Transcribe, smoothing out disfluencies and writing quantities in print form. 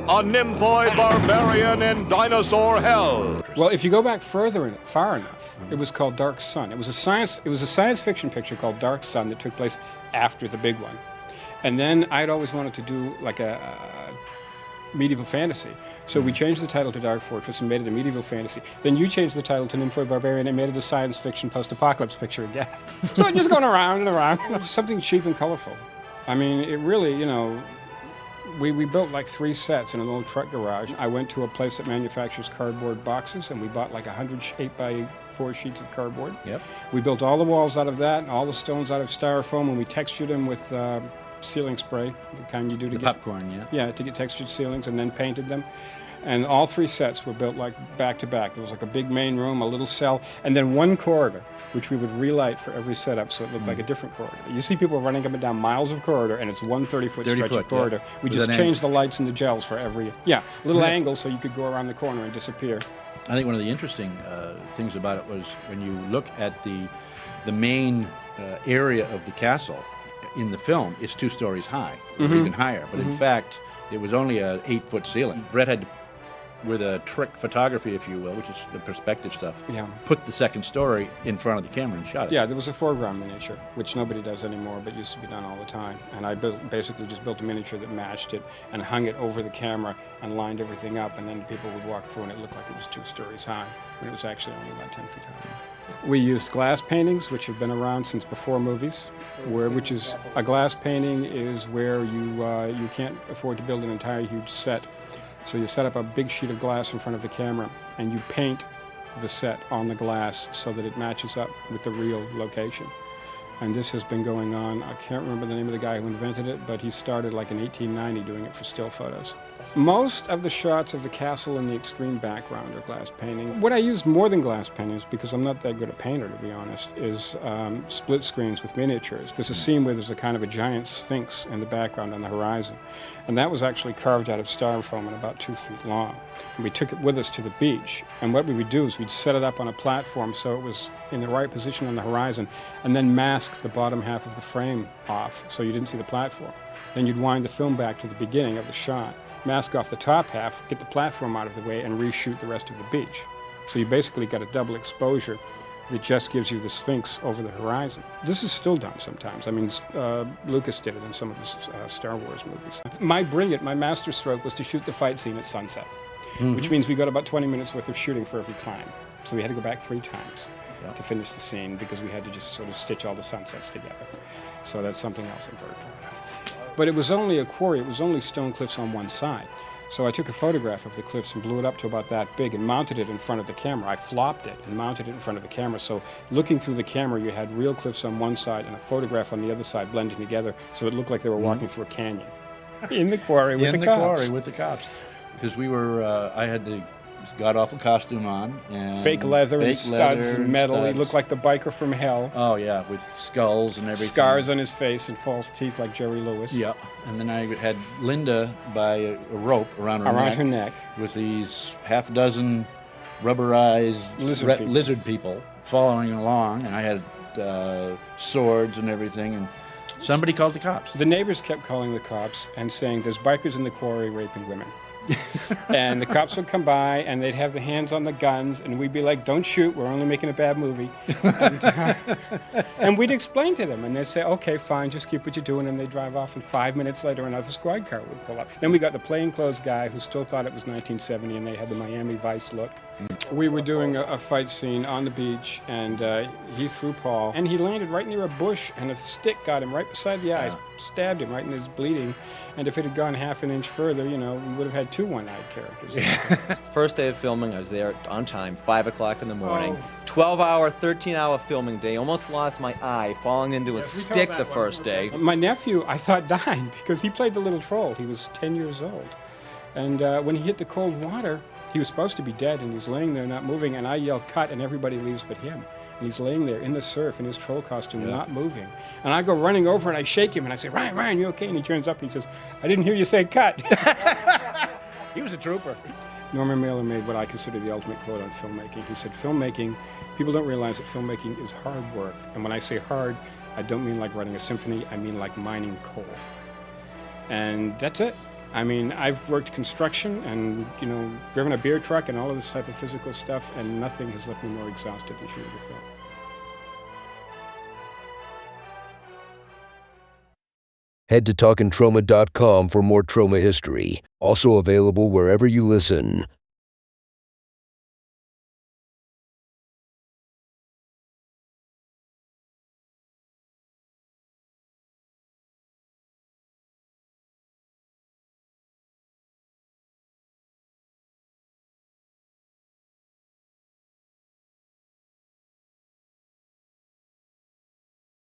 a nymphoid barbarian in dinosaur hell. Well, if you go back far enough, it was called Dark Sun. It was a science fiction picture called Dark Sun that took place after the big one. And then I'd always wanted to do like a medieval fantasy. So we changed the title to Dark Fortress and made it a medieval fantasy. Then you changed the title to Nymphoid Barbarian and made it a science fiction post-apocalypse picture again. So just going around and around. Something cheap and colorful. I mean, it really, you know, we built like 3 sets in an old truck garage. I went to a place that manufactures cardboard boxes, and we bought like 100 8x4 sheets of cardboard. Yep. We built all the walls out of that and all the stones out of styrofoam, and we textured them with sealing spray, the kind you do to get popcorn, yeah. Yeah, to get textured ceilings, and then painted them. And all 3 sets were built like back to back. There was like a big main room, a little cell, and then one corridor, which we would relight for every setup so it looked like a different corridor. You see people running up and down miles of corridor, and it's one 30-foot stretch of corridor. Yeah. We just changed the lights and the gels for every, little angle so you could go around the corner and disappear. I think one of the interesting things about it was when you look at the main area of the castle in the film, it's 2 stories high, or even higher. But in fact, it was only an 8-foot ceiling. Brett had to, with a trick photography, if you will, which is the perspective stuff, put the 2nd story in front of the camera and shot it. Yeah, there was a foreground miniature, which nobody does anymore, but used to be done all the time. And I basically just built a miniature that matched it and hung it over the camera and lined everything up, and then people would walk through and it looked like it was 2 stories high, when it was actually only about 10 feet high. We used glass paintings, which have been around since before movies, which is a glass painting is where you can't afford to build an entire huge set. So you set up a big sheet of glass in front of the camera and you paint the set on the glass so that it matches up with the real location. And this has been going on. I can't remember the name of the guy who invented it, but he started like in 1890 doing it for still photos. Most of the shots of the castle in the extreme background are glass painting. What I used more than glass paintings, because I'm not that good a painter to be honest, is split screens with miniatures. There's a scene where there's a kind of a giant sphinx in the background on the horizon. And that was actually carved out of styrofoam and about 2 feet long. And we took it with us to the beach. And what we would do is we'd set it up on a platform so it was in the right position on the horizon, and then mask the bottom half of the frame off so you didn't see the platform. Then you'd wind the film back to the beginning of the shot, mask off the top half, get the platform out of the way, and reshoot the rest of the beach. So you basically got a double exposure that just gives you the Sphinx over the horizon. This is still done sometimes. I mean, Lucas did it in some of the Star Wars movies. My master stroke was to shoot the fight scene at sunset, which means we got about 20 minutes worth of shooting for every climb. So we had to go back 3 times to finish the scene because we had to just sort of stitch all the sunsets together. So that's something else I'm very proud of. But it was only a quarry, it was only stone cliffs on one side. So I took a photograph of the cliffs and blew it up to about that big and mounted it in front of the camera. I flopped it and mounted it in front of the camera. So looking through the camera, you had real cliffs on one side and a photograph on the other side blending together, so it looked like they were walking through a canyon. In the quarry with the cops. In the quarry with the cops. Because we were, I had the god-awful costume on. And fake leather and studs and metal. Studs. He looked like the biker from hell. Oh, yeah, with skulls and everything. Scars on his face and false teeth like Jerry Lewis. Yeah, and then I had Linda by a rope around her neck with these half-dozen rubberized lizard people following along, and I had swords and everything, and somebody called the cops. The neighbors kept calling the cops and saying, there's bikers in the quarry raping women. And the cops would come by and they'd have the hands on the guns and we'd be like, don't shoot, we're only making a bad movie. And we'd explain to them and they'd say, okay, fine, just keep what you're doing, and they'd drive off, and 5 minutes later another squad car would pull up. Then we got the plainclothes guy who still thought it was 1970 and they had the Miami Vice look. We were doing a fight scene on the beach and he threw Paul and he landed right near a bush and a stick got him right beside the eyes, stabbed him right in his bleeding. And if it had gone half an inch further, you know, we would have had 2 one-eyed characters. First day of filming, I was there on time, 5 o'clock in the morning. 12-hour, 13-hour filming day. Almost lost my eye, falling into a stick the first day. My nephew, I thought, died because he played the little troll. He was 10 years old. And when he hit the cold water, he was supposed to be dead, and he's laying there not moving, and I yell, cut, and everybody leaves but him. And he's laying there in the surf in his troll costume, not moving. And I go running over and I shake him and I say, Ryan, you okay? And he turns up and he says, I didn't hear you say cut. He was a trooper. Norman Mailer made what I consider the ultimate quote on filmmaking. He said, filmmaking, people don't realize that filmmaking is hard work. And when I say hard, I don't mean like writing a symphony, I mean like mining coal. And that's it. I mean, I've worked construction and, you know, driven a beer truck and all of this type of physical stuff, and nothing has left me more exhausted than shooting a film. Head to talkintroma.com for more trauma history. Also available wherever you listen.